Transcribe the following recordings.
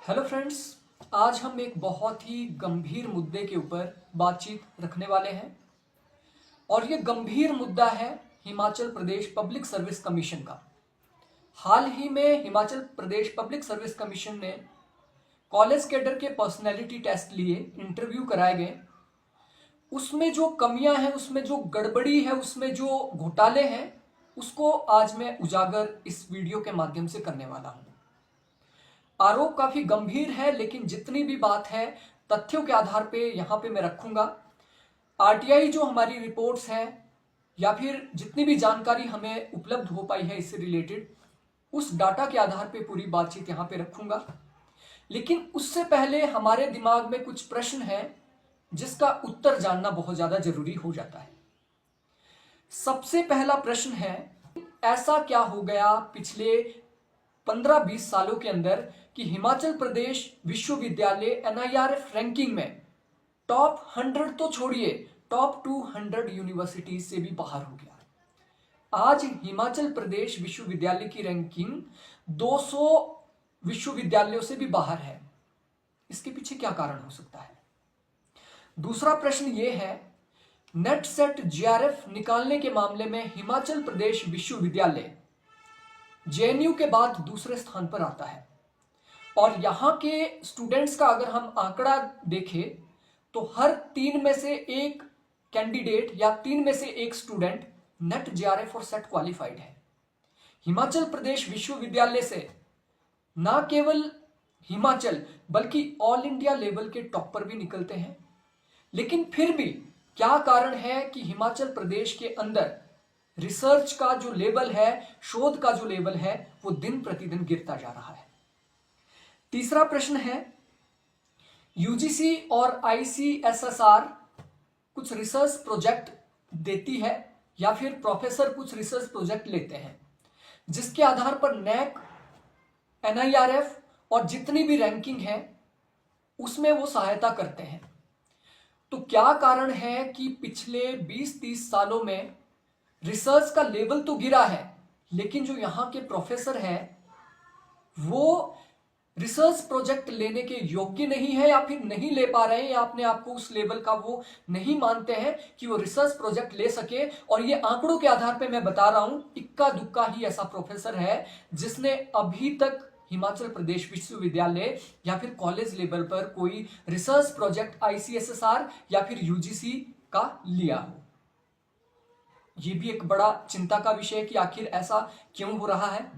Hello friends. आज हम एक बहुत ही गंभीर मुद्दे के ऊपर बातचीत रखने वाले हैं और ये गंभीर मुद्दा है Himachal Pradesh public service commission का। हाल ही में Himachal Pradesh public service commission ने कॉलेज कैडर के पर्सनैलिटी टेस्ट लिए, इंटरव्यू कराए गए। उसमें जो कमियां हैं, उसमें जो गड़बड़ी है, उसमें जो घोटाले हैं, उसको आज मैं उजागर इस वीडियो के माध्यम से करने वाला हूं। आरोप काफी गंभीर है, लेकिन जितनी भी बात है तथ्यों के आधार पे यहां पे मैं रखूंगा। आरटीआई जो हमारी रिपोर्ट्स हैं या फिर जितनी भी जानकारी हमें उपलब्ध हो पाई है इससे रिलेटेड, उस डाटा के आधार पे पूरी बातचीत यहां पे रखूंगा। लेकिन उससे पहले हमारे दिमाग में कुछ प्रश्न हैं जिसका उत्तर जानना बहुत ज्यादा जरूरी हो जाता है। सबसे पहला प्रश्न है, ऐसा क्या हो गया पिछले 15-20 सालों के अंदर कि हिमाचल प्रदेश विश्वविद्यालय एनआईआरएफ रैंकिंग में टॉप 100 तो छोड़िए, टॉप 200 यूनिवर्सिटीज से भी बाहर हो गया। आज हिमाचल प्रदेश विश्वविद्यालय की रैंकिंग 200 विश्वविद्यालयों से भी बाहर है। इसके पीछे क्या कारण हो सकता है? दूसरा प्रश्न यह है, नेट सेट जेआरएफ निकालने के मामले में हिमाचल प्रदेश विश्वविद्यालय जेएनयू के बाद दूसरे स्थान पर आता है और यहां के स्टूडेंट्स का अगर हम आंकड़ा देखें तो हर 3 में से एक कैंडिडेट या 3 में से एक स्टूडेंट नेट जेआरएफ और सेट क्वालिफाइड है। हिमाचल प्रदेश विश्वविद्यालय से ना केवल हिमाचल बल्कि ऑल इंडिया लेवल के टॉपर भी निकलते हैं। लेकिन फिर भी क्या कारण है कि हिमाचल प्रदेश के अंदर रिसर्च का जो लेवल है, शोध का जो लेवल है, वो दिन प्रतिदिन गिरता जा रहा है? तीसरा प्रश्न है, यूजीसी और आईसीएसएसआर कुछ रिसर्च प्रोजेक्ट देती है या फिर प्रोफेसर कुछ रिसर्च प्रोजेक्ट लेते हैं जिसके आधार पर नैक, एनआईआरएफ और जितनी भी रैंकिंग है उसमें वो सहायता करते हैं। तो क्या कारण है कि पिछले 20-30 सालों में रिसर्च का लेवल तो गिरा है, लेकिन जो यहां के प्रोफेसर हैं वो रिसर्च प्रोजेक्ट लेने के योग्य नहीं है या फिर नहीं ले पा रहे हैं या अपने आप को उस लेवल का वो नहीं मानते हैं कि वो रिसर्च प्रोजेक्ट ले सके। और ये आंकड़ों के आधार पे मैं बता रहा हूं, इक्का दुक्का ही ऐसा प्रोफेसर है जिसने अभी तक हिमाचल प्रदेश विश्वविद्यालय या फिर कॉलेज लेवल पर कोई रिसर्च प्रोजेक्ट आईसीएसएसआर या फिर यूजीसी का लिया हो। ये भी एक बड़ा चिंता का विषय है कि आखिर ऐसा क्यों हो रहा है।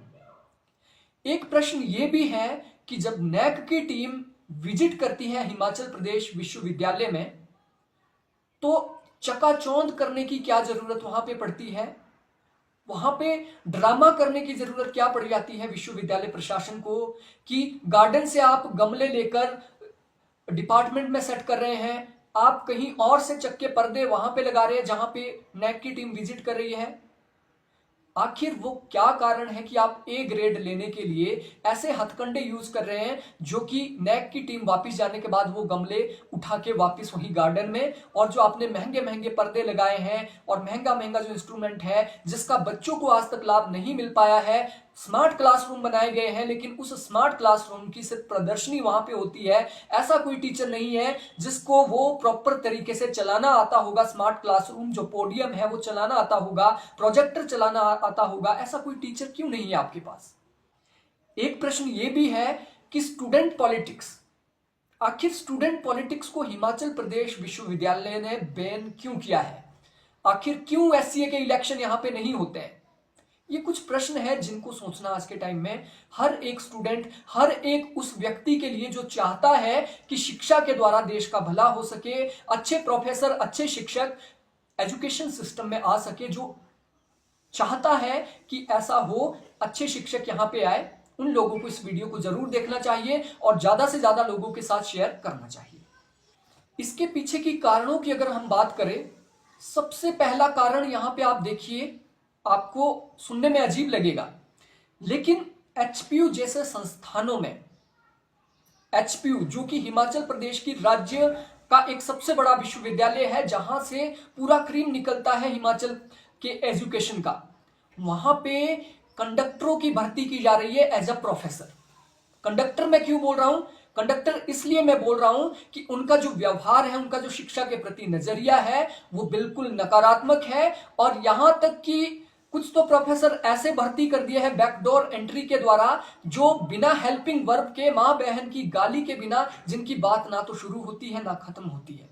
एक प्रश्न ये भी है कि जब नैक की टीम विजिट करती है हिमाचल प्रदेश विश्वविद्यालय में तो चकाचौंध करने की क्या जरूरत वहां पे पड़ती है? वहां पे ड्रामा करने की जरूरत क्या पड़ जाती है विश्वविद्यालय प्रशासन को कि गार्डन से आप गमले लेकर डिपार्टमेंट में सेट कर रहे हैं, आप कहीं और से चक्के पर्दे वहां पे लगा रहे हैं जहां पे नैक की टीम विजिट कर रही है। आखिर वो क्या कारण है कि आप ए ग्रेड लेने के लिए ऐसे हथकंडे यूज कर रहे हैं जो कि नैक की टीम वापस जाने के बाद वो गमले उठा के वापस वही गार्डन में, और जो आपने महंगे महंगे पर्दे लगाए हैं और महंगा महंगा जो इंस्ट्रूमेंट है जिसका बच्चों को आज तक लाभ नहीं मिल पाया है। स्मार्ट क्लासरूम बनाए गए हैं लेकिन उस स्मार्ट क्लासरूम की सिर्फ प्रदर्शनी वहां पे होती है। ऐसा कोई टीचर नहीं है जिसको वो प्रॉपर तरीके से चलाना आता होगा। स्मार्ट क्लासरूम जो पोडियम है वो चलाना आता होगा, प्रोजेक्टर चलाना आता होगा। ऐसा कोई टीचर क्यों नहीं है आपके पास? एक प्रश्न ये भी है कि स्टूडेंट पॉलिटिक्स, आखिर स्टूडेंट पॉलिटिक्स को हिमाचल प्रदेश विश्वविद्यालय ने बैन क्यों किया है? आखिर क्यों एससीए के इलेक्शन यहां पे नहीं होते हैं? ये कुछ प्रश्न है जिनको सोचना आज के टाइम में हर एक स्टूडेंट, हर एक उस व्यक्ति के लिए जो चाहता है कि शिक्षा के द्वारा देश का भला हो सके, अच्छे प्रोफेसर, अच्छे शिक्षक एजुकेशन सिस्टम में आ सके, जो चाहता है कि ऐसा हो, अच्छे शिक्षक यहां पे आए, उन लोगों को इस वीडियो को जरूर देखना चाहिए और ज्यादा से ज्यादा लोगों के साथ शेयर करना चाहिए। इसके पीछे की कारणों की अगर हम बात करें, सबसे पहला कारण यहां पे आप देखिए, आपको सुनने में अजीब लगेगा लेकिन एचपीयू जैसे संस्थानों में, एचपीयू जो कि हिमाचल प्रदेश की राज्य का एक सबसे बड़ा विश्वविद्यालय है जहां से पूरा क्रीम निकलता है हिमाचल के एजुकेशन का, वहां पे कंडक्टरों की भर्ती की जा रही है एज अ प्रोफेसर। कंडक्टर मैं क्यों बोल रहा हूं? कंडक्टर इसलिए मैं बोल रहा हूं कि उनका जो व्यवहार है, उनका जो शिक्षा के प्रति नजरिया है, वो बिल्कुल नकारात्मक है। और यहां तक कि कुछ तो प्रोफेसर ऐसे भर्ती कर दिए हैं बैकडोर एंट्री के द्वारा, जो बिना हेल्पिंग वर्ब के, मां बहन की गाली के बिना, जिनकी बात ना तो शुरू होती है ना खत्म होती है।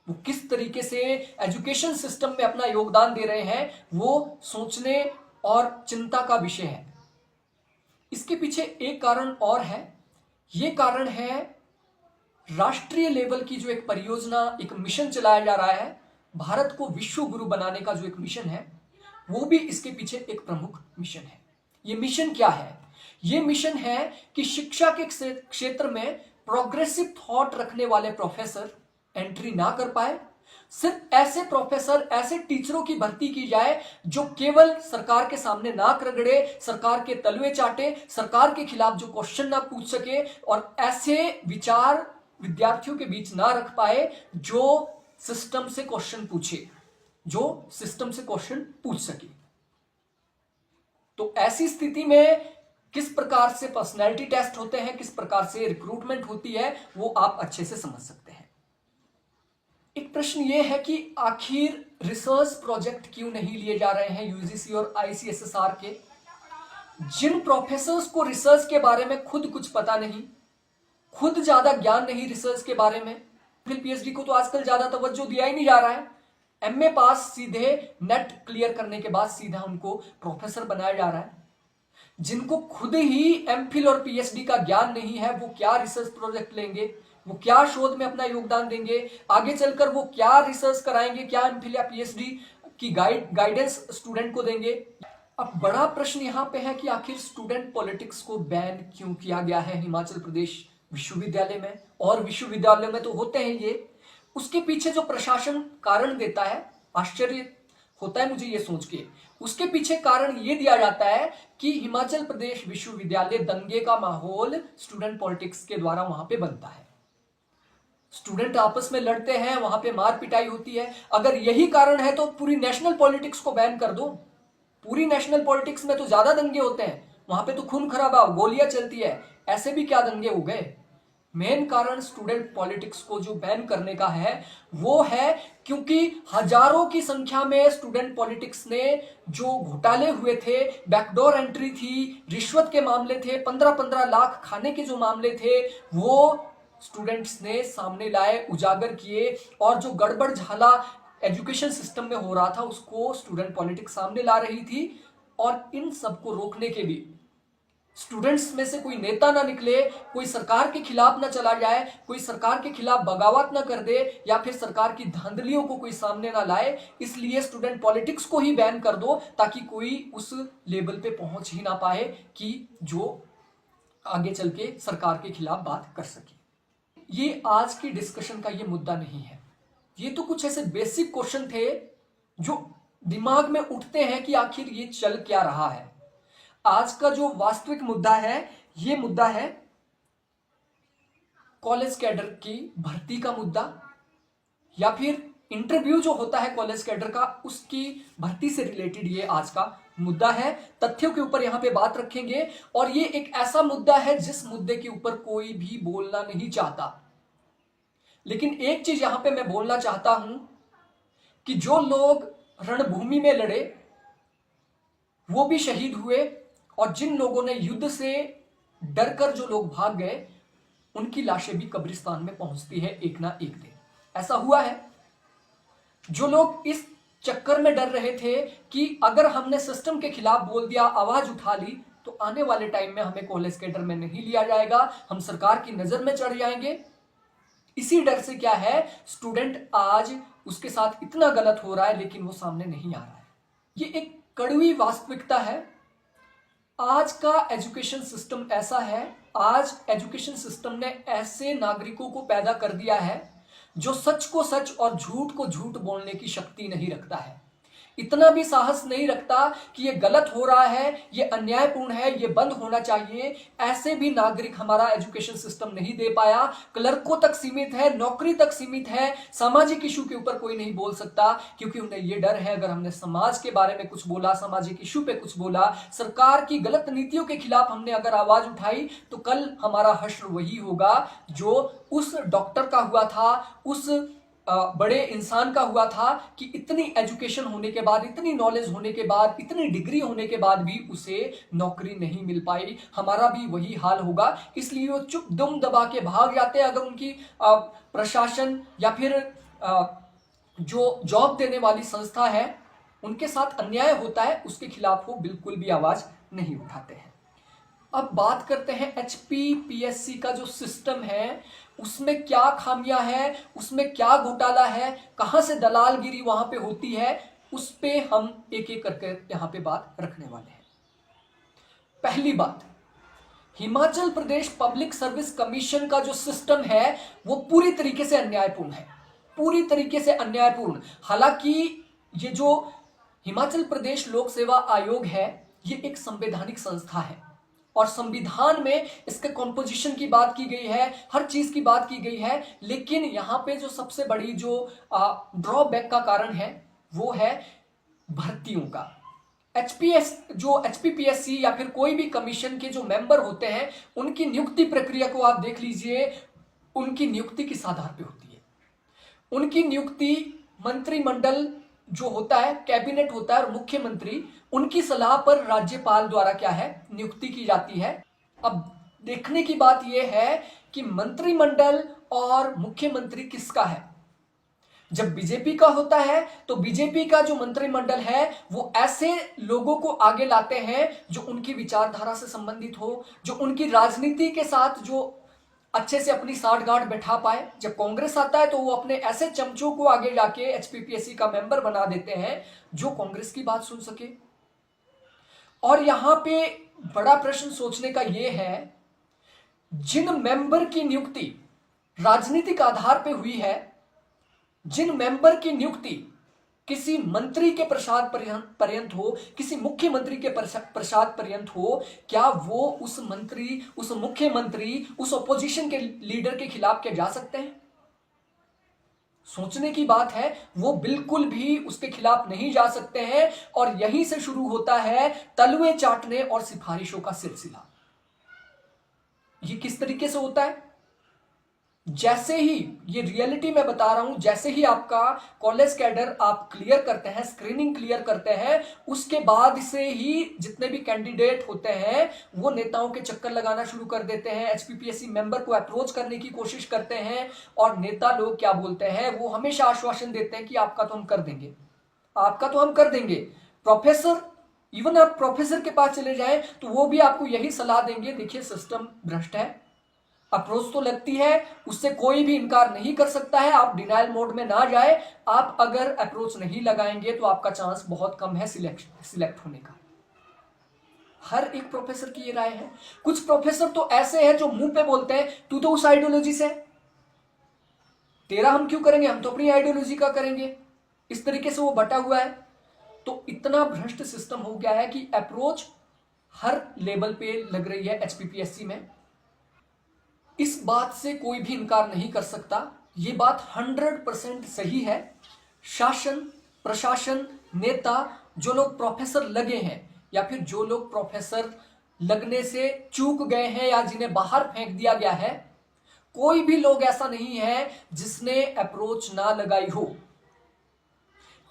वो किस तरीके से एजुकेशन सिस्टम में अपना योगदान दे रहे हैं, वो सोचने और चिंता का विषय है। इसके पीछे एक कारण और है। ये कारण है राष्ट्रीय लेवल की जो एक परियोजना, एक मिशन चलाया जा रहा है, भारत को विश्व गुरु बनाने का जो एक मिशन है, वो भी इसके पीछे एक प्रमुख मिशन है। ये मिशन क्या है? ये मिशन है कि शिक्षा के क्षेत्र में प्रोग्रेसिव थॉट रखने वाले प्रोफेसर एंट्री ना कर पाए। सिर्फ ऐसे प्रोफेसर, ऐसे टीचरों की भर्ती की जाए जो केवल सरकार के सामने नाक रगड़े, सरकार के तलवे चाटे, सरकार के खिलाफ जो क्वेश्चन ना पूछ सके, और ऐसे विचार विद्यार्थियों के बीच ना रख पाए जो सिस्टम से क्वेश्चन पूछे, जो सिस्टम से क्वेश्चन पूछ सके। तो ऐसी स्थिति में किस प्रकार से पर्सनैलिटी टेस्ट होते हैं, किस प्रकार से रिक्रूटमेंट होती है, वो आप अच्छे से समझ सकते हैं। एक प्रश्न ये है कि आखिर रिसर्च प्रोजेक्ट क्यों नहीं लिए जा रहे हैं यूजीसी और आईसीएसएसआर के? जिन प्रोफेसर्स को रिसर्च के बारे में खुद कुछ पता नहीं, खुद ज्यादा ज्ञान नहीं रिसर्च के बारे में, फिर पीएचडी को तो आजकल ज्यादा तवज्जो दिया ही नहीं जा रहा है। एमए पास सीधे नेट क्लियर करने के बाद सीधा उनको प्रोफेसर बनाया जा रहा है। जिनको खुद ही एमफिल और पीएचडी का ज्ञान नहीं है, वो क्या रिसर्च प्रोजेक्ट लेंगे, वो क्या शोध में अपना योगदान देंगे, आगे चलकर वो क्या रिसर्च कराएंगे, क्या एमफिल या पीएचडी की गाइडेंस स्टूडेंट को देंगे। अब बड़ा प्रश्न यहां पे है कि आखिर स्टूडेंट पॉलिटिक्स को बैन क्यों किया गया है हिमाचल प्रदेश विश्वविद्यालय में, और विश्वविद्यालय में तो होते हैं ये। उसके पीछे जो प्रशासन कारण देता है, आश्चर्य होता है मुझे ये सोच के। उसके पीछे कारण ये दिया जाता है कि हिमाचल प्रदेश विश्वविद्यालय दंगे का माहौल स्टूडेंट पॉलिटिक्स के द्वारा वहां पे बनता है। स्टूडेंट आपस में लड़ते हैं, वहां पे मार पिटाई होती है। अगर यही कारण है तो पूरी नेशनल पॉलिटिक्स को बैन कर दो। पूरी नेशनल पॉलिटिक्स में तो ज्यादा दंगे होते हैं, वहां पे तो खून खराबा, गोलियां चलती है, ऐसे भी क्या दंगे हो गए। मेन कारण स्टूडेंट पॉलिटिक्स को जो बैन करने का है वो है क्योंकि हजारों की संख्या में स्टूडेंट पॉलिटिक्स ने जो घोटाले हुए थे, बैकडोर एंट्री थी, रिश्वत के मामले थे, 15-15 लाख खाने के जो मामले थे, वो स्टूडेंट्स ने सामने लाए, उजागर किए। और जो गड़बड़ झाला एजुकेशन सिस्टम में हो रहा था उसको स्टूडेंट पॉलिटिक्स सामने ला रही थी। और इन सबको रोकने के लिए स्टूडेंट्स में से कोई नेता ना निकले, कोई सरकार के खिलाफ ना चला जाए, कोई सरकार के खिलाफ बगावत ना कर दे, या फिर सरकार की धांधलियों को कोई सामने ना लाए, इसलिए स्टूडेंट पॉलिटिक्स को ही बैन कर दो ताकि कोई उस लेवल पे पहुंच ही ना पाए कि जो आगे चल के सरकार के खिलाफ बात कर सके। ये आज की डिस्कशन का ये मुद्दा नहीं है। ये तो कुछ ऐसे बेसिक क्वेश्चन थे जो दिमाग में उठते हैं कि आखिर ये चल क्या रहा है। आज का जो वास्तविक मुद्दा है, ये मुद्दा है कॉलेज कैडर की भर्ती का मुद्दा, या फिर इंटरव्यू जो होता है कॉलेज कैडर का, उसकी भर्ती से रिलेटेड ये आज का मुद्दा है। तथ्यों के ऊपर यहां पे बात रखेंगे, और ये एक ऐसा मुद्दा है जिस मुद्दे के ऊपर कोई भी बोलना नहीं चाहता। लेकिन एक चीज यहां पे मैं बोलना चाहता हूं कि जो लोग रणभूमि में लड़े वो भी शहीद हुए, और जिन लोगों ने युद्ध से डरकर जो लोग भाग गए उनकी लाशें भी कब्रिस्तान में पहुंचती है एक ना एक दिन। ऐसा हुआ है। जो लोग इस चक्कर में डर रहे थे कि अगर हमने सिस्टम के खिलाफ बोल दिया, आवाज उठा ली, तो आने वाले टाइम में हमें कॉलेज कैडर में नहीं लिया जाएगा, हम सरकार की नजर में चढ़ जाएंगे। इसी डर से क्या है, स्टूडेंट आज उसके साथ इतना गलत हो रहा है लेकिन वो सामने नहीं आ रहा है। ये एक कड़वी वास्तविकता है। आज का एजुकेशन सिस्टम ऐसा है, आज एजुकेशन सिस्टम ने ऐसे नागरिकों को पैदा कर दिया है जो सच को सच और झूठ को झूठ बोलने की शक्ति नहीं रखता है। इतना भी साहस नहीं रखता कि ये गलत हो रहा है, ये अन्यायपूर्ण है, ये बंद होना चाहिए। ऐसे भी नागरिक हमारा एजुकेशन सिस्टम नहीं दे पाया। क्लर्कों तक सीमित है, नौकरी तक सीमित है। सामाजिक इशू के ऊपर कोई नहीं बोल सकता, क्योंकि उन्हें ये डर है अगर हमने समाज के बारे में कुछ बोला, सामाजिक इशू पे कुछ बोला, सरकार की गलत नीतियों के खिलाफ हमने अगर आवाज उठाई, तो कल हमारा हश्र वही होगा जो उस डॉक्टर का हुआ था, उस बड़े इंसान का हुआ था कि इतनी एजुकेशन होने के बाद, इतनी नॉलेज होने के बाद, इतनी डिग्री होने के बाद भी उसे नौकरी नहीं मिल पाई। हमारा भी वही हाल होगा। इसलिए वो चुप दुम दबा के भाग जाते हैं। अगर उनकी प्रशासन या फिर जो जॉब देने वाली संस्था है उनके साथ अन्याय होता है, उसके खिलाफ वो बिल्कुल भी आवाज नहीं उठाते हैं। अब बात करते हैं एचपीपीएससी का जो सिस्टम है उसमें क्या खामियां हैं, उसमें क्या घोटाला है, कहां से दलालगिरी वहां पे होती है, उस पे हम एक एक करके यहां पे बात रखने वाले हैं। पहली बात, Himachal Pradesh public service commission का जो सिस्टम है वो पूरी तरीके से अन्यायपूर्ण है, पूरी तरीके से अन्यायपूर्ण। हालांकि ये जो हिमाचल प्रदेश लोक सेवा आयोग है ये एक संवैधानिक संस्था है और संविधान में इसके कॉम्पोजिशन की बात की गई है, हर चीज की बात की गई है। लेकिन यहां पे जो सबसे बड़ी जो ड्रॉबैक का कारण है वो है भर्तियों का। एचपीपीएससी या फिर कोई भी कमीशन के जो मेंबर होते हैं उनकी नियुक्ति प्रक्रिया को आप देख लीजिए। उनकी नियुक्ति किस आधार पे होती है? उनकी नियुक्ति मंत्रिमंडल जो होता है, कैबिनेट होता है और मुख्यमंत्री, उनकी सलाह पर राज्यपाल द्वारा क्या है, नियुक्ति की जाती है। अब देखने की बात यह है कि मंत्रिमंडल और मुख्यमंत्री किसका है। जब बीजेपी का होता है तो बीजेपी का जो मंत्रिमंडल है वो ऐसे लोगों को आगे लाते हैं जो उनकी विचारधारा से संबंधित हो, जो उनकी राजनीति के साथ जो अच्छे से अपनी साठगांठ बैठा पाए। जब कांग्रेस आता है तो वो अपने ऐसे चमचों को आगे लाके एचपीपीएससी का मेंबर बना देते हैं जो कांग्रेस की बात सुन सके। और यहां पे बड़ा प्रश्न सोचने का यह है, जिन मेंबर की नियुक्ति राजनीतिक आधार पे हुई है, जिन मेंबर की नियुक्ति किसी मंत्री के प्रसाद पर्यंत हो, किसी मुख्यमंत्री के प्रसाद पर्यंत हो, क्या वो उस मंत्री, उस मुख्यमंत्री, उस ऑपोजिशन के लीडर के खिलाफ क्या जा सकते हैं? सोचने की बात है। वो बिल्कुल भी उसके खिलाफ नहीं जा सकते हैं। और यहीं से शुरू होता है तलवे चाटने और सिफारिशों का सिलसिला। ये किस तरीके से होता है? जैसे ही, ये रियलिटी में बता रहा हूं, जैसे ही आपका कॉलेज कैडर आप क्लियर करते हैं, स्क्रीनिंग क्लियर करते हैं, उसके बाद से ही जितने भी कैंडिडेट होते हैं वो नेताओं के चक्कर लगाना शुरू कर देते हैं, एचपीपीएससी मेंबर को अप्रोच करने की कोशिश करते हैं। और नेता लोग क्या बोलते हैं, वो हमेशा आश्वासन देते हैं कि आपका तो हम कर देंगे, आपका तो हम कर देंगे। प्रोफेसर, इवन आप प्रोफेसर के पास चले जाएं तो वो भी आपको यही सलाह देंगे, देखिए सिस्टम भ्रष्ट है। अप्रोच तो लगती है, उससे कोई भी इनकार नहीं कर सकता है, आप डिनायल मोड में ना जाए। आप अगर अप्रोच नहीं लगाएंगे तो आपका चांस बहुत कम है सिलेक्ट होने का। हर एक प्रोफेसर की ये राय है। कुछ प्रोफेसर तो ऐसे हैं जो मुंह पे बोलते हैं तू तो उस आइडियोलॉजी से, तेरा हम क्यों करेंगे, हम तो अपनी आइडियोलॉजी का करेंगे। इस तरीके से वो बटा हुआ है। तो इतना भ्रष्ट सिस्टम हो गया है कि अप्रोच हर लेवल पे लग रही है एचपीपीएससी में। इस बात से कोई भी इनकार नहीं कर सकता, ये बात 100% सही है। शासन, प्रशासन, नेता, जो लोग प्रोफेसर लगे हैं या फिर जो लोग प्रोफेसर लगने से चूक गए हैं या जिन्हें बाहर फेंक दिया गया है, कोई भी लोग ऐसा नहीं है जिसने अप्रोच ना लगाई हो।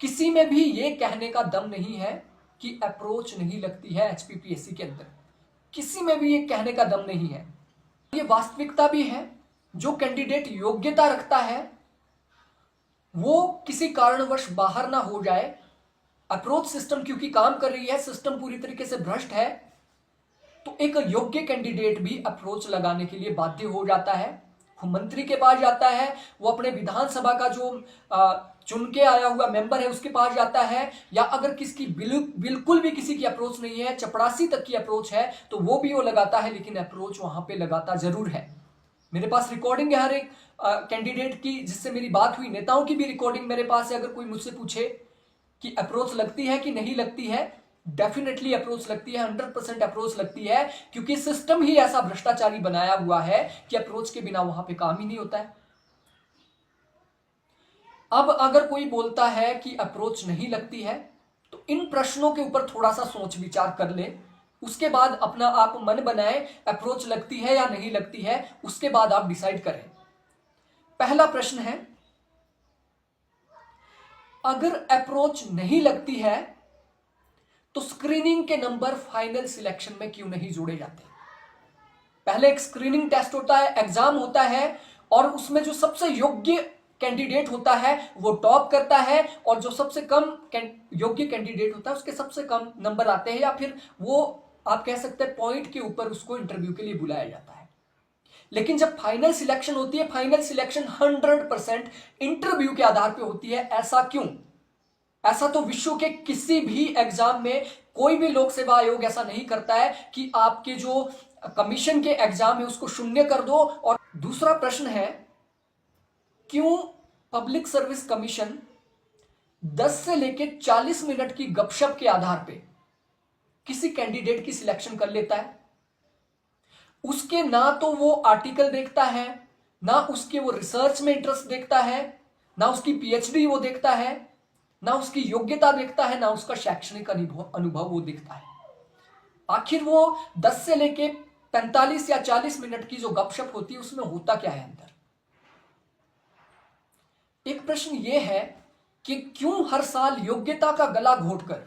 किसी में भी ये कहने का दम नहीं है कि अप्रोच नहीं लगती है एचपीपीएससी के अंदर, किसी में भी ये कहने का दम नहीं है। ये वास्तविकता भी है। जो कैंडिडेट योग्यता रखता है वो किसी कारणवश बाहर ना हो जाए, अप्रोच सिस्टम क्योंकि काम कर रही है, सिस्टम पूरी तरीके से भ्रष्ट है, तो एक योग्य कैंडिडेट भी अप्रोच लगाने के लिए बाध्य हो जाता है। वो मंत्री के पास जाता है, वो अपने विधानसभा का जो चुन के आया हुआ मेंबर है उसके पास जाता है, या अगर किसकी बिल्कुल भी किसी की अप्रोच नहीं है, चपरासी तक की अप्रोच है, तो वो भी वो लगाता है, लेकिन अप्रोच वहां पे लगाता जरूर है। मेरे पास रिकॉर्डिंग है हर एक कैंडिडेट की जिससे मेरी बात हुई, नेताओं की भी रिकॉर्डिंग मेरे पास है। अगर कोई मुझसे पूछे कि अप्रोच लगती है कि नहीं लगती है? डेफिनेटली अप्रोच लगती है, 100% अप्रोच लगती है, क्योंकि सिस्टम ही ऐसा भ्रष्टाचारी बनाया हुआ है कि अप्रोच के बिना वहां पे काम ही नहीं होता है। अब अगर कोई बोलता है कि अप्रोच नहीं लगती है, तो इन प्रश्नों के ऊपर थोड़ा सा सोच विचार कर ले, उसके बाद अपना आप मन बनाए, अप्रोच लगती है या नहीं लगती है, उसके बाद आप डिसाइड करें। पहला प्रश्न है, अगर अप्रोच नहीं लगती है तो स्क्रीनिंग के नंबर फाइनल सिलेक्शन में क्यों नहीं जोड़े जाते? पहले एक स्क्रीनिंग टेस्ट होता है, एग्जाम होता है, और उसमें जो सबसे योग्य कैंडिडेट होता है वो टॉप करता है, और जो सबसे कम योग्य कैंडिडेट होता है उसके सबसे कम नंबर आते हैं, या फिर वो आप कह सकते हैं पॉइंट के ऊपर उसको इंटरव्यू के लिए बुलाया जाता है। लेकिन जब फाइनल सिलेक्शन होती है, फाइनल सिलेक्शन 100% इंटरव्यू के आधार पर होती है। ऐसा क्यों? ऐसा तो विश्व के किसी भी एग्जाम में कोई भी लोक सेवा आयोग ऐसा नहीं करता है कि आपके जो कमीशन के एग्जाम है उसको शून्य कर दो। और दूसरा प्रश्न है, क्यों पब्लिक सर्विस कमीशन 10 से लेकर 40 मिनट की गपशप के आधार पे किसी कैंडिडेट की सिलेक्शन कर लेता है? उसके ना तो वो आर्टिकल देखता है, ना उसके वो रिसर्च में इंटरेस्ट देखता है, ना उसकी पीएचडी वो देखता है, ना उसकी योग्यता देखता है, ना उसका शैक्षणिक अनुभव वो देखता है। आखिर वो 10 से लेके 45 या 40 मिनट की जो गपशप होती है उसमें होता क्या है अंदर? एक प्रश्न ये है कि क्यों हर साल योग्यता का गला घोटकर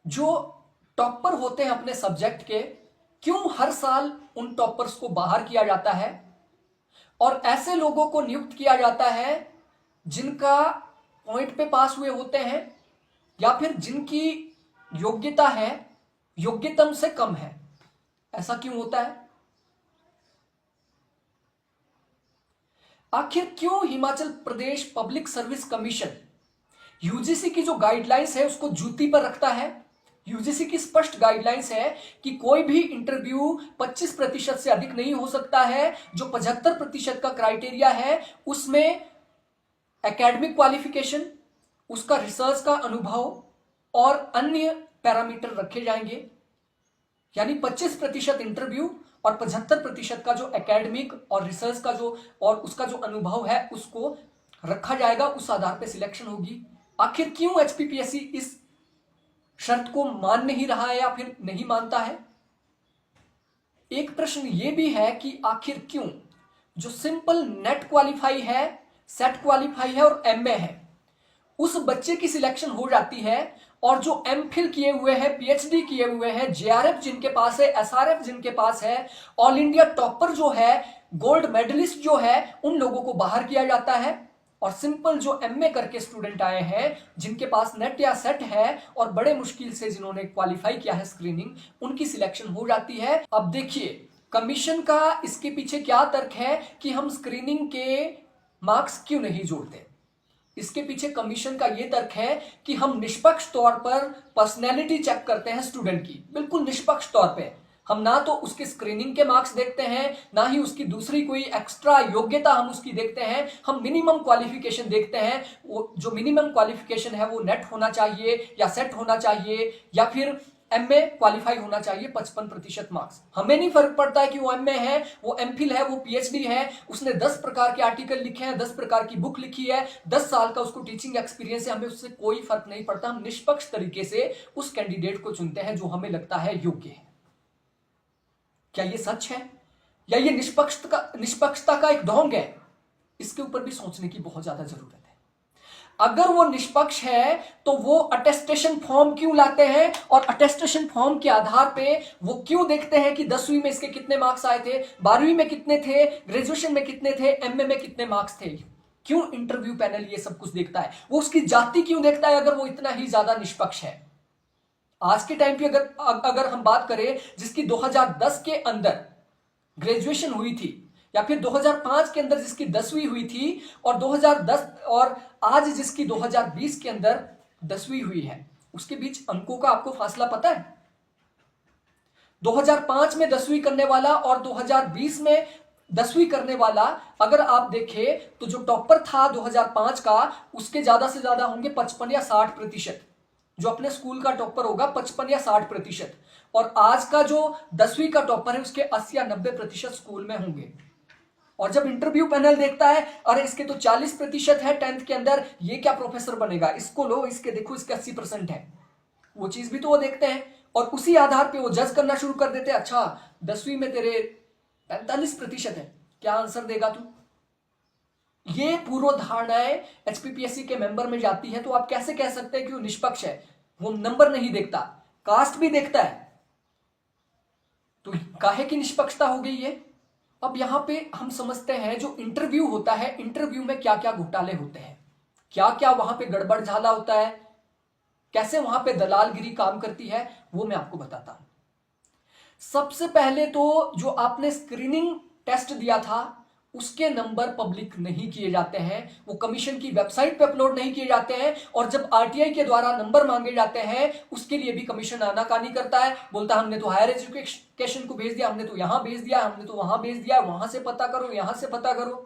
जो टॉपर होते हैं अपने सब्जेक्ट के, क्यों हर साल उन टॉपर्स को बाहर किया जाता है और ऐसे लोगों को नियुक्त किया जाता है जिनका पॉइंट पे पास हुए होते हैं, या फिर जिनकी योग्यता है योग्यतम से कम है? ऐसा क्यों होता है? आखिर क्यों Himachal Pradesh public service commission UGC की जो गाइडलाइंस है उसको जूती पर रखता है? यूजीसी की स्पष्ट गाइडलाइंस है कि कोई भी इंटरव्यू 25% से अधिक नहीं हो सकता है। जो 75% का क्राइटेरिया है उसमें एकेडमिक क्वालिफिकेशन, उसका रिसर्च का अनुभव और अन्य पैरामीटर रखे जाएंगे। यानी 25% इंटरव्यू और 75% का जो एकेडमिक और रिसर्च का जो और उसका जो अनुभव है उसको रखा जाएगा, उस आधार पर सिलेक्शन होगी। आखिर क्यों एचपीपीएससी इस शर्त को मान नहीं रहा है या फिर नहीं मानता है? एक प्रश्न यह भी है कि आखिर क्यों जो सिंपल नेट क्वालिफाई है, सेट क्वालिफाई है और एमए है, उस बच्चे की सिलेक्शन हो जाती है, और जो एमफिल किए हुए हैं, पीएचडी किए हुए हैं, जेआरएफ जिनके पास है, एसआरएफ जिनके पास है, ऑल इंडिया टॉपर जो है, गोल्ड मेडलिस्ट जो है, उन लोगों को बाहर किया जाता है। और सिंपल जो एमए करके स्टूडेंट आए हैं जिनके पास नेट या सेट है और बड़े मुश्किल से जिन्होंने क्वालिफाई किया है स्क्रीनिंग, उनकी सिलेक्शन हो जाती है। अब देखिए कमीशन का इसके पीछे क्या तर्क है कि हम स्क्रीनिंग के मार्क्स क्यों नहीं जोड़ते। इसके पीछे कमीशन का यह तर्क है कि हम निष्पक्ष तौर पर पर्सनैलिटी चेक करते हैं स्टूडेंट की, बिल्कुल निष्पक्ष तौर पे। हम ना तो उसके स्क्रीनिंग के मार्क्स देखते हैं, ना ही उसकी दूसरी कोई एक्स्ट्रा योग्यता हम उसकी देखते हैं। हम मिनिमम क्वालिफिकेशन देखते हैं। वो जो मिनिमम क्वालिफिकेशन है वो नेट होना चाहिए या सेट होना चाहिए या फिर एमए क्वालिफाई होना चाहिए 55% मार्क्स। हमें नहीं फर्क पड़ता है कि वो एमए है, वो एमफिल है, वो पीएचडी है, उसने 10 प्रकार के आर्टिकल लिखे हैं, 10 प्रकार की बुक लिखी है, 10 साल का उसको टीचिंग एक्सपीरियंस है, हमें उससे कोई फर्क नहीं पड़ता। हम निष्पक्ष तरीके से उस कैंडिडेट को चुनते हैं जो हमें लगता है योग्य है। क्या ये सच है या ये निष्पक्षता का एक ढोंग है? इसके ऊपर भी सोचने की बहुत ज्यादा जरूरत है। अगर वो निष्पक्ष है तो वो अटेस्टेशन फॉर्म क्यों लाते हैं और अटेस्टेशन फॉर्म के आधार पे वो क्यों देखते हैं कि 10वीं में इसके कितने मार्क्स आए थे, 12वीं में कितने थे, ग्रेजुएशन में कितने थे, एमए में कितने मार्क्स थे? क्यों इंटरव्यू पैनल ये सब कुछ देखता है? वो उसकी जाति क्यों देखता है अगर वो इतना ही ज्यादा निष्पक्ष है? आज के टाइम पे अगर हम बात करें जिसकी 2010 के अंदर ग्रेजुएशन हुई थी या फिर 2005 के अंदर जिसकी 10वीं हुई थी और 2010 और आज जिसकी 2020 के अंदर 10वीं हुई है, उसके बीच अंकों का आपको फासला पता है? 2005 में 10वीं करने वाला और 2020 में 10वीं करने वाला अगर आप देखें तो जो टॉपर था 2005 का, उसके ज्यादा से ज्यादा होंगे 55 या 60%। जो अपने स्कूल का टॉपर होगा 55 या 60%, और आज का जो 10वीं का टॉपर है उसके 80 या 90% स्कूल में होंगे। और जब इंटरव्यू पैनल देखता है, अरे इसके तो 40% है 10th के अंदर, ये क्या प्रोफेसर बनेगा, इसको लो, इसके देखो इसके 80% है, वो चीज भी तो वो देखते हैं और उसी आधार पे वो जज करना शुरू कर देते हैं। अच्छा 10वीं में तेरे 45% है, क्या आंसर देगा तू। ये पूर्व धारणाएं एचपीपीएससी के मेंबर में जाती है, तो आप कैसे कह सकते हैं कि वो निष्पक्ष है। वो नंबर नहीं देखता, कास्ट भी देखता है, तो काहे की निष्पक्षता हो गई है। अब यहां पे हम समझते हैं जो इंटरव्यू होता है, इंटरव्यू में क्या क्या घोटाले होते हैं, क्या क्या वहां पे गड़बड़ झाला होता है, कैसे वहां पे दलालगिरी काम करती है, वो मैं आपको बताता हूं। सबसे पहले तो जो आपने स्क्रीनिंग टेस्ट दिया था उसके नंबर पब्लिक नहीं किए जाते हैं, वो कमीशन की वेबसाइट पे अपलोड नहीं किए जाते हैं, और जब आरटीआई के द्वारा नंबर मांगे जाते हैं उसके लिए भी कमीशन आनाकानी करता है, बोलता है हमने तो हायर एजुकेशन को भेज दिया, हमने तो यहां भेज दिया, हमने तो वहां भेज दिया, वहां से पता करो, यहां से पता करो।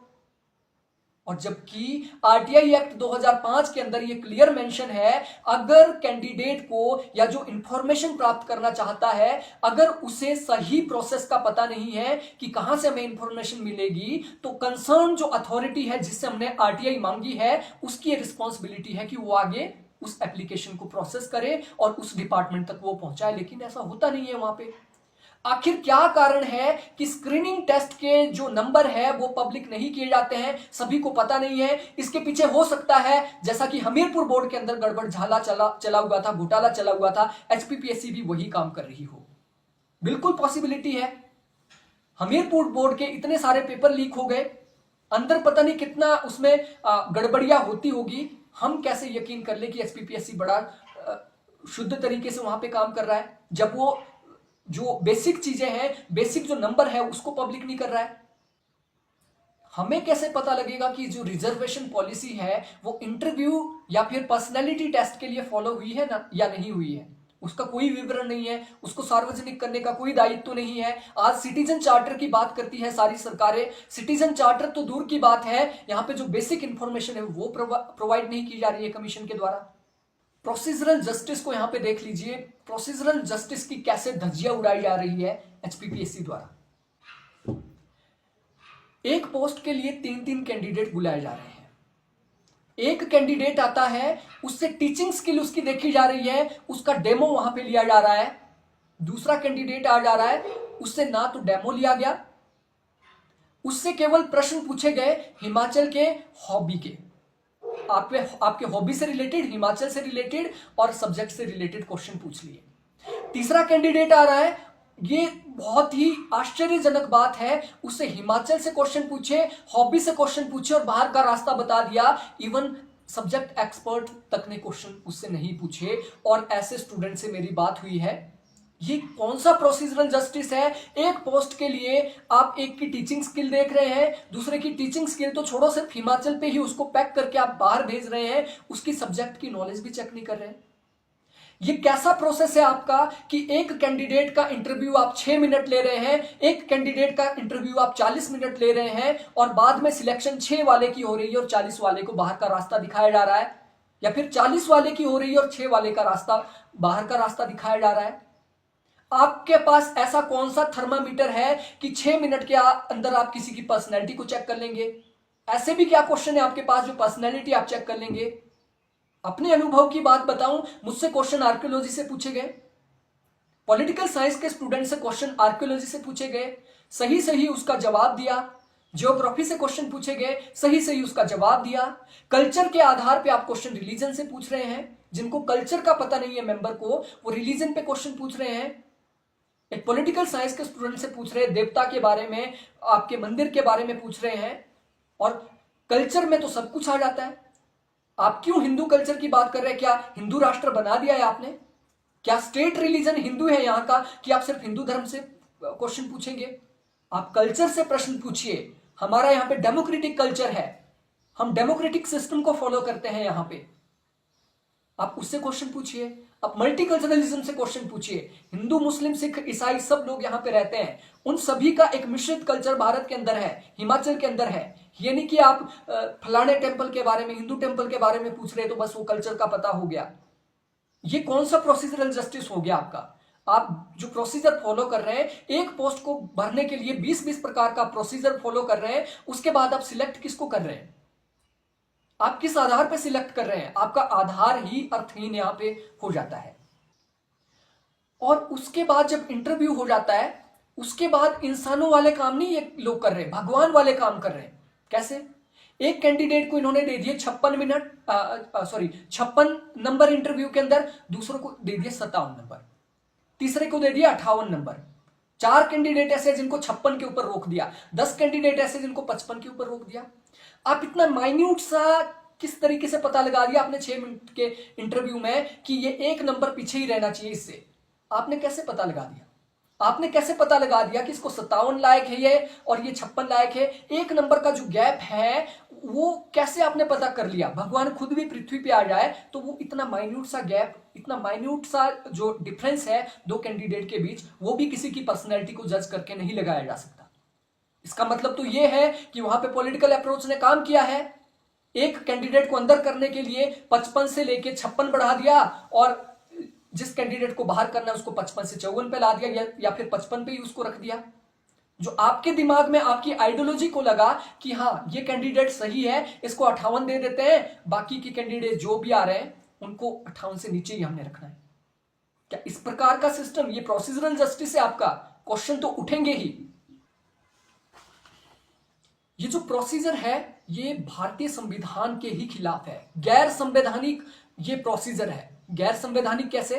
और जबकि आरटीआई एक्ट 2005 के अंदर ये क्लियर मेंशन है, अगर कैंडिडेट को या जो इंफॉर्मेशन प्राप्त करना चाहता है, अगर उसे सही प्रोसेस का पता नहीं है कि कहां से हमें इंफॉर्मेशन मिलेगी, तो कंसर्न जो अथॉरिटी है जिससे हमने आरटीआई मांगी है, उसकी रिस्पॉन्सिबिलिटी है कि वो आगे उस एप्लीकेशन को प्रोसेस करे और उस डिपार्टमेंट तक वो पहुंचाए। लेकिन ऐसा होता नहीं है वहां पे। आखिर क्या कारण है कि स्क्रीनिंग टेस्ट के जो नंबर है वो पब्लिक नहीं किए जाते हैं, सभी को पता नहीं है। इसके पीछे हो सकता है जैसा कि हमीरपुर बोर्ड के अंदर गड़बड़ झाला चला हुआ था, घोटाला चला हुआ था, एचपीपीएससी भी वही काम कर रही हो, बिल्कुल पॉसिबिलिटी है। हमीरपुर बोर्ड के इतने सारे पेपर लीक हो गए, अंदर पता नहीं कितना उसमें गड़बड़ियां होती होगी, हम कैसे यकीन कर ले कि एचपीपीएससी बड़ा शुद्ध तरीके से वहां पे काम कर रहा है, जब वो जो बेसिक चीजें हैं, बेसिक जो नंबर है उसको पब्लिक नहीं कर रहा है। हमें कैसे पता लगेगा कि जो रिजर्वेशन पॉलिसी है वो इंटरव्यू या फिर पर्सनैलिटी टेस्ट के लिए फॉलो हुई है ना या नहीं हुई है, उसका कोई विवरण नहीं है, उसको सार्वजनिक करने का कोई दायित्व नहीं है। आज सिटीजन चार्टर की बात करती है सारी सरकारें, सिटीजन चार्टर तो दूर की बात है, यहां पे जो बेसिक इंफॉर्मेशन है वो प्रोवाइड नहीं की जा रही है कमीशन के द्वारा। प्रोसीजरल जस्टिस को यहां पे देख लीजिए, प्रोसीजरल जस्टिस की कैसे धज्जियां उड़ाई जा रही है एचपीपीएससी द्वारा। एक पोस्ट के लिए 3-3 कैंडिडेट बुलाए जा रहे हैं। एक कैंडिडेट आता है, उससे टीचिंग स्किल उसकी देखी जा रही है, उसका डेमो वहां पे लिया जा रहा है। दूसरा कैंडिडेट आ जा रहा है, उससे ना तो डेमो लिया गया, उससे केवल प्रश्न पूछे गए हिमाचल के हॉबी के, आपके हॉबी से रिलेटेड, हिमाचल से रिलेटेड और सब्जेक्ट से रिलेटेड क्वेश्चन पूछ लिए। तीसरा कैंडिडेट आ रहा है, ये बहुत ही आश्चर्यजनक बात है, उससे हिमाचल से क्वेश्चन पूछे, हॉबी से क्वेश्चन पूछे और बाहर का रास्ता बता दिया। इवन सब्जेक्ट एक्सपर्ट तक ने क्वेश्चन उससे नहीं पूछे, और ऐसे स्टूडेंट से मेरी बात हुई है। ये कौन सा प्रोसीजरल जस्टिस है। एक पोस्ट के लिए आप एक की टीचिंग स्किल देख रहे हैं, दूसरे की टीचिंग स्किल तो छोड़ो, सिर्फ हिमाचल पे ही उसको पैक करके आप बाहर भेज रहे हैं, उसकी सब्जेक्ट की नॉलेज भी चेक नहीं कर रहे हैं। ये कैसा प्रोसेस है आपका कि एक कैंडिडेट का इंटरव्यू आप 6 मिनट ले रहे हैं, एक कैंडिडेट का इंटरव्यू आप 40 मिनट ले रहे हैं, और बाद में सिलेक्शन 6 वाले की हो रही है और 40 वाले को बाहर का रास्ता दिखाया जा रहा है, या फिर 40 वाले की हो रही है और 6 वाले का रास्ता, बाहर का रास्ता दिखाया जा रहा है। आपके पास ऐसा कौन सा थर्मामीटर है कि 6 मिनट के अंदर आप किसी की पर्सनैलिटी को चेक कर लेंगे। ऐसे भी क्या क्वेश्चन है आपके पास जो पर्सनैलिटी आप चेक कर लेंगे। अपने अनुभव की बात बताऊं, मुझसे क्वेश्चन आर्कियोलॉजी से पूछे गए, पॉलिटिकल साइंस के स्टूडेंट से क्वेश्चन आर्कियोलॉजी से पूछे गए, सही सही उसका जवाब दिया। ज्योग्राफी से क्वेश्चन पूछे गए, सही सही उसका जवाब दिया। कल्चर के आधार पे आप क्वेश्चन रिलीजन से पूछ रहे हैं, जिनको कल्चर का पता नहीं है मेंबर को, वो रिलीजन पे क्वेश्चन पूछ रहे हैं। एक पॉलिटिकल साइंस के स्टूडेंट से पूछ रहे हैं, देवता के बारे में, आपके मंदिर के बारे में पूछ रहे हैं, और कल्चर में तो सब कुछ आ जाता है। आप क्यों हिंदू कल्चर की बात कर रहे हैं, क्या हिंदू राष्ट्र बना दिया है आपने, क्या स्टेट रिलीजन हिंदू है यहां का कि आप सिर्फ हिंदू धर्म से क्वेश्चन पूछेंगे। आप कल्चर से प्रश्न पूछिए। हमारा यहां पे डेमोक्रेटिक कल्चर है, हम डेमोक्रेटिक सिस्टम को फॉलो करते हैं यहां पे, आप उससे क्वेश्चन पूछिए। आप मल्टीकल्चरलिज्म से क्वेश्चन पूछिए। हिंदू, मुस्लिम, सिख, ईसाई सब लोग यहाँ पे रहते हैं, उन सभी का एक मिश्रित कल्चर भारत के अंदर है, हिमाचल के अंदर है। ये नहीं कि आप फलाने टेम्पल के बारे में, हिंदू टेम्पल के बारे में पूछ रहे तो बस वो कल्चर का पता हो गया। ये कौन सा प्रोसीजरल जस्टिस हो गया आपका? आप जो प्रोसीजर फॉलो कर रहे हैं, एक पोस्ट को भरने के लिए 20-20 प्रकार का प्रोसीजर फॉलो कर रहे हैं, उसके बाद आप सिलेक्ट किसको कर रहे हैं? आप किस आधार पे सिलेक्ट कर रहे हैं? आपका आधार ही अर्थहीन यहां पे हो जाता है। और उसके बाद जब इंटरव्यू हो जाता है, उसके बाद इंसानों वाले काम नहीं ये लोग कर रहे हैं, भगवान वाले काम कर रहे हैं। कैसे? एक कैंडिडेट को इन्होंने दे दिए 56 नंबर इंटरव्यू के अंदर, दूसरों को दे दिए 57 नंबर, तीसरे को दे दिया 58 नंबर। 4 कैंडिडेट ऐसे जिनको 56 के ऊपर रोक दिया, 10 कैंडिडेट ऐसे जिनको 55 के ऊपर रोक दिया। आप इतना माइन्यूट सा किस तरीके से पता लगा दिया आपने 6 मिनट के इंटरव्यू में कि ये 1 नंबर पीछे ही रहना चाहिए इससे? आपने कैसे पता लगा दिया? आपने कैसे पता लगा दिया कि इसको 57 लायक है ये और ये 56 लायक है? 1 नंबर का जो गैप है वो कैसे आपने पता कर लिया? भगवान खुद भी पृथ्वी पे आ जाए तो वो इतना माइन्यूट सा गैप, इतना माइन्यूट सा जो डिफरेंस है 2 कैंडिडेट के बीच, वो भी किसी की पर्सनैलिटी को जज करके नहीं लगाया जा सकता। इसका मतलब तो ये है कि वहां पे पॉलिटिकल अप्रोच ने काम किया है। एक कैंडिडेट को अंदर करने के लिए 55 से लेके 56 बढ़ा दिया, और जिस कैंडिडेट को बाहर करना है उसको 55 से 54 पे ला दिया, या फिर 55 पे ही उसको रख दिया। जो आपके दिमाग में, आपकी आइडियोलॉजी को लगा कि हाँ ये कैंडिडेट सही है, इसको 58 दे देते हैं, बाकी के कैंडिडेट जो भी आ रहे हैं उनको 58 से नीचे ही हमने रखना है। क्या इस प्रकार का सिस्टम, ये प्रोसीजरल जस्टिस है आपका? क्वेश्चन तो उठेंगे ही। ये जो प्रोसीजर है ये भारतीय संविधान के ही खिलाफ है, गैर संवैधानिक ये प्रोसीजर है। गैर संवैधानिक कैसे?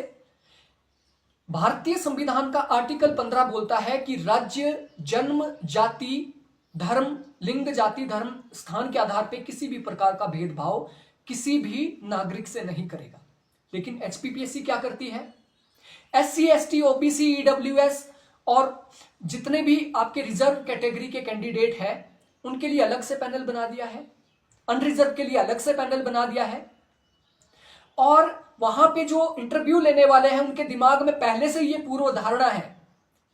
भारतीय संविधान का आर्टिकल 15 बोलता है कि राज्य जन्म, जाति, धर्म, लिंग, जाति, धर्म, स्थान के आधार पर किसी भी प्रकार का भेदभाव किसी भी नागरिक से नहीं करेगा। लेकिन एचपीपीएससी क्या करती है? एससी, एसटी, ओबीसी, ईडब्ल्यूएस और जितने भी आपके रिजर्व कैटेगरी के कैंडिडेट हैं उनके लिए अलग से पैनल बना दिया है, अनरिजर्व के लिए अलग से पैनल बना दिया है। और वहां पे जो इंटरव्यू लेने वाले हैं उनके दिमाग में पहले से ये पूर्व धारणा है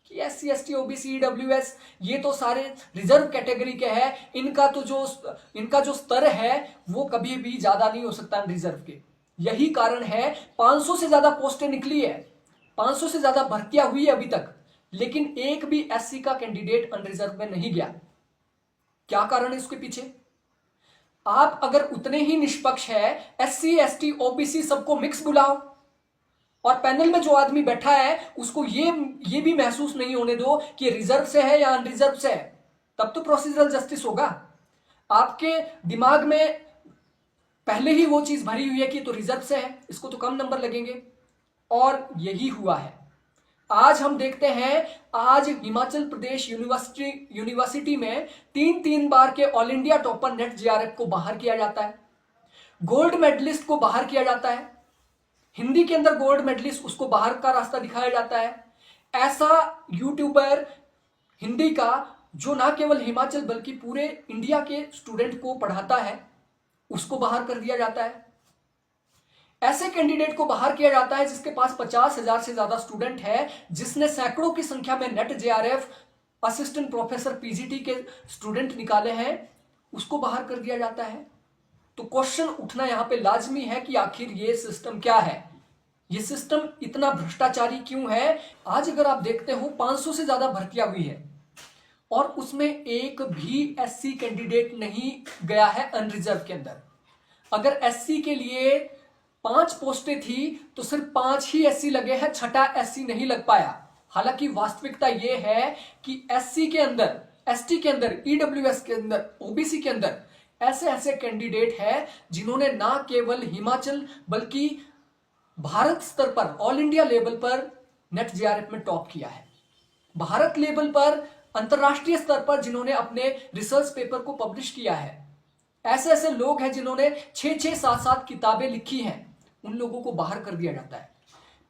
कि एससी, एसटी, ओबीसी, ईडब्ल्यूएस ये तो सारे रिजर्व कैटेगरी के हैं, इनका जो स्तर है वो कभी भी ज्यादा नहीं हो सकता रिजर्व के। यही कारण है 500 से ज्यादा पोस्टें निकली है, 500 से ज्यादा भर्तियां हुई है अभी तक, लेकिन एक भी एससी का कैंडिडेट अनरिजर्व में नहीं गया। क्या कारण है इसके पीछे? आप अगर उतने ही निष्पक्ष है, एससी, एसटी, ओबीसी सबको मिक्स बुलाओ, और पैनल में जो आदमी बैठा है उसको ये भी महसूस नहीं होने दो कि रिजर्व से है या अनरिजर्व से है, तब तो प्रोसीजरल जस्टिस होगा। आपके दिमाग में पहले ही वो चीज भरी हुई है कि तो रिजर्व से है, इसको तो कम नंबर लगेंगे, और यही हुआ है। आज हम देखते हैं, आज हिमाचल प्रदेश यूनिवर्सिटी में 3-3 बार के all India topper net JRF को बाहर किया जाता है, गोल्ड मेडलिस्ट को बाहर किया जाता है, हिंदी के अंदर गोल्ड मेडलिस्ट उसको बाहर का रास्ता दिखाया जाता है। ऐसा यूट्यूबर हिंदी का जो ना केवल हिमाचल बल्कि पूरे इंडिया के स्टूडेंट को पढ़ाता है, उसको बाहर कर दिया जाता है। ऐसे कैंडिडेट को बाहर किया जाता है जिसके पास 50,000 से ज्यादा स्टूडेंट है, जिसने सैकड़ों की संख्या में net JRF, assistant professor, PGT के स्टूडेंट निकाले हैं, उसको बाहर कर दिया जाता है। तो क्वेश्चन उठना यहां पे लाजमी है कि आखिर ये सिस्टम क्या है, ये सिस्टम इतना भ्रष्टाचारी क्यों है? आज अगर आप देखते हो 500 से ज्यादा भर्तियां हुई है और उसमें एक भी एससी कैंडिडेट नहीं गया है अनरिजर्व के अंदर। अगर एससी के लिए 5 पोस्टें थी तो सिर्फ 5 ही एससी लगे हैं, छठा एससी नहीं लग पाया। हालांकि वास्तविकता यह है कि एससी के अंदर, एसटी के अंदर, ईडब्ल्यूएस के अंदर, ओबीसी के अंदर ऐसे ऐसे कैंडिडेट हैं जिन्होंने ना केवल हिमाचल बल्कि भारत स्तर पर, ऑल इंडिया लेवल पर नेट जेआरएफ में टॉप किया है। भारत लेवल पर, अंतरराष्ट्रीय स्तर पर जिन्होंने अपने रिसर्च पेपर को पब्लिश किया है। ऐसे ऐसे लोग हैं जिन्होंने 6-6, 7-7 किताबें लिखी हैं, उन लोगों को बाहर कर दिया जाता है।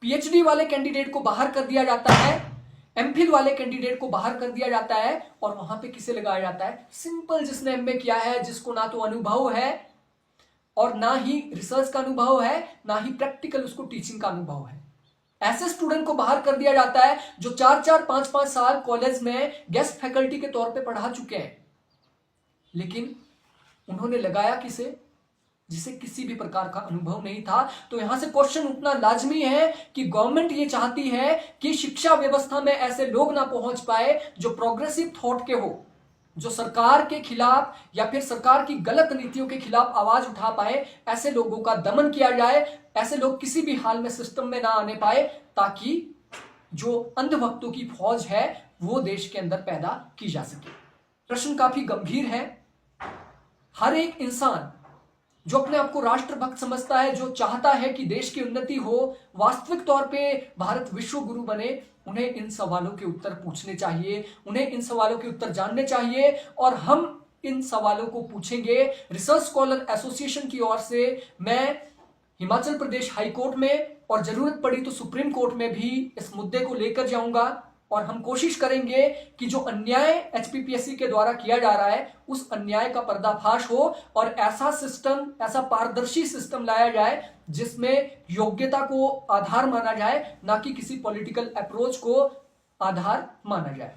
पीएचडी वाले कैंडिडेट को बाहर कर दिया जाता है, एमफिल वाले कैंडिडेट को बाहर कर दिया जाता है, और वहां पे किसे लगाया जाता है? सिंपल जिसने एमए किया है, जिसको ना तो अनुभव है, और ना ही रिसर्च का अनुभव है, ना ही प्रैक्टिकल उसको टीचिंग का अनुभव है। ऐसे स्टूडेंट को बाहर कर दिया जाता है जो 4-4, 5-5 साल कॉलेज में गेस्ट फैकल्टी के तौर पे पढ़ा चुके हैं, लेकिन उन्होंने लगाया किसे, जिसे किसी भी प्रकार का अनुभव नहीं था। तो यहां से क्वेश्चन उठना लाजमी है कि गवर्नमेंट ये चाहती है कि शिक्षा व्यवस्था में ऐसे लोग ना पहुंच पाए जो प्रोग्रेसिव थॉट के हो, जो सरकार के खिलाफ या फिर सरकार की गलत नीतियों के खिलाफ आवाज उठा पाए। ऐसे लोगों का दमन किया जाए, ऐसे लोग किसी भी हाल में सिस्टम में ना आने पाए, ताकि जो अंधभक्तों की फौज है वो देश के अंदर पैदा की जा सके। प्रश्न काफी गंभीर है। हर एक इंसान जो अपने आप को राष्ट्रभक्त समझता है, जो चाहता है कि देश की उन्नति हो, वास्तविक तौर पे भारत विश्व गुरु बने, उन्हें इन सवालों के उत्तर पूछने चाहिए, उन्हें इन सवालों के उत्तर जानने चाहिए। और हम इन सवालों को पूछेंगे। रिसर्च स्कॉलर एसोसिएशन की ओर से मैं हिमाचल प्रदेश हाई कोर्ट में और जरूरत पड़ी तो सुप्रीम कोर्ट में भी इस मुद्दे को लेकर जाऊंगा, और हम कोशिश करेंगे कि जो अन्याय एचपीपीएससी के द्वारा किया जा रहा है उस अन्याय का पर्दाफाश हो और ऐसा सिस्टम, ऐसा पारदर्शी सिस्टम लाया जाए जिसमें योग्यता को आधार माना जाए, ना कि किसी पॉलिटिकल अप्रोच को आधार माना जाए।